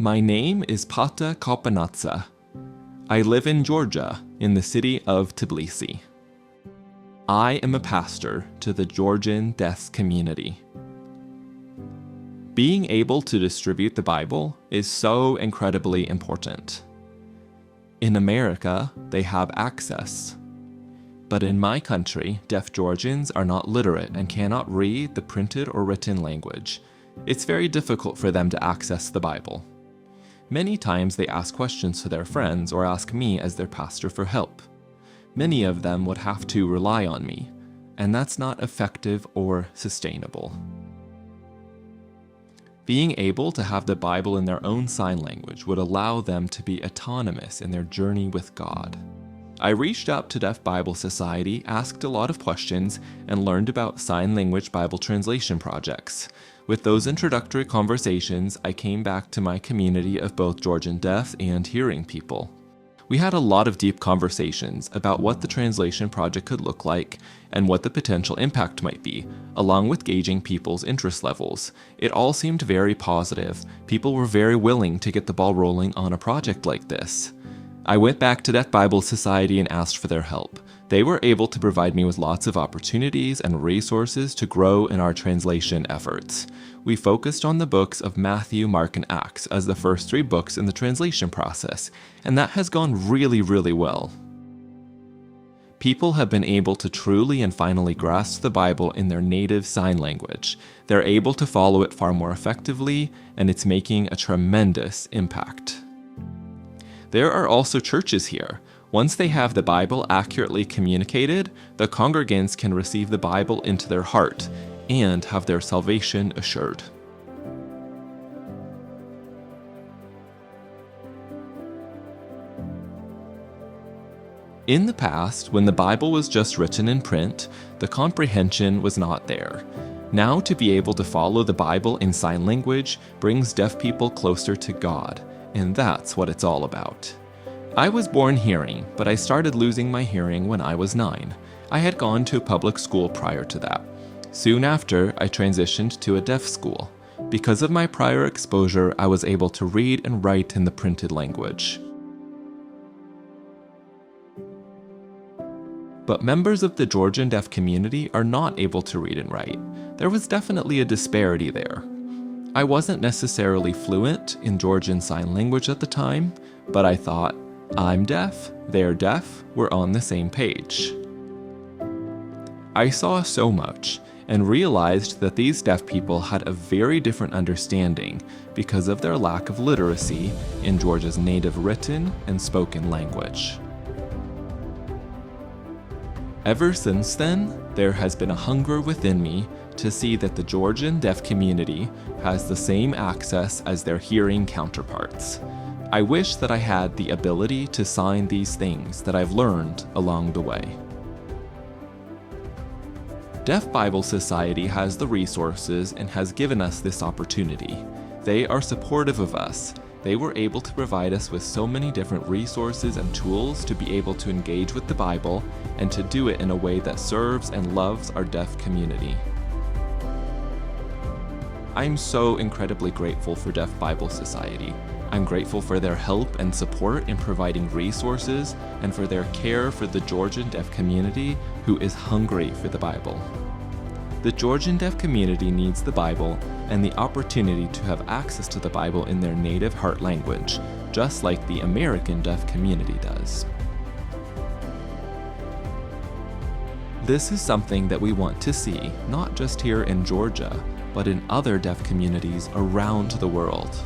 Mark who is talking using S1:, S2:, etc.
S1: My name is Paata. I live in Georgia, in the city of Tbilisi. I am a pastor to the Georgian deaf community. Being able to distribute the Bible is so incredibly important. In America, they have access. But in my country, deaf Georgians are not literate and cannot read the printed or written language. It's very difficult for them to access the Bible. Many times they ask questions to their friends or ask me as their pastor for help. Many of them would have to rely on me, and that's not effective or sustainable. Being able to have the Bible in their own sign language would allow them to be autonomous in their journey with God. I reached out to Deaf Bible Society, asked a lot of questions, and learned about sign language Bible translation projects. With those introductory conversations, I came back to my community of both Georgian deaf and hearing people. We had a lot of deep conversations about what the translation project could look like and what the potential impact might be, along with gauging people's interest levels. It all seemed very positive. People were very willing to get the ball rolling on a project like this. I went back to Deaf Bible Society and asked for their help. They were able to provide me with lots of opportunities and resources to grow in our translation efforts. We focused on the books of Matthew, Mark, and Acts as the first 3 books in the translation process, and that has gone really well. People have been able to truly and finally grasp the Bible in their native sign language. They're able to follow it far more effectively, and it's making a tremendous impact. There are also churches here. Once they have the Bible accurately communicated, the congregants can receive the Bible into their heart and have their salvation assured. In the past, when the Bible was just written in print, the comprehension was not there. Now, to be able to follow the Bible in sign language brings deaf people closer to God, and that's what it's all about. I was born hearing, but I started losing my hearing when I was 9. I had gone to a public school prior to that. Soon after, I transitioned to a deaf school. Because of my prior exposure, I was able to read and write in the printed language. But members of the Georgian deaf community are not able to read and write. There was definitely a disparity there. I wasn't necessarily fluent in Georgian Sign Language at the time, but I thought, I'm deaf, they're deaf, we're on the same page. I saw so much and realized that these deaf people had a very different understanding because of their lack of literacy in Georgia's native written and spoken language. Ever since then, there has been a hunger within me to see that the Georgian deaf community has the same access as their hearing counterparts. I wish that I had the ability to sign these things that I've learned along the way. Deaf Bible Society has the resources and has given us this opportunity. They are supportive of us. They were able to provide us with so many different resources and tools to be able to engage with the Bible and to do it in a way that serves and loves our deaf community. I'm so incredibly grateful for Deaf Bible Society. I'm grateful for their help and support in providing resources and for their care for the Georgian deaf community who is hungry for the Bible. The Georgian deaf community needs the Bible and the opportunity to have access to the Bible in their native heart language, just like the American deaf community does. This is something that we want to see, not just here in Georgia, but in other deaf communities around the world.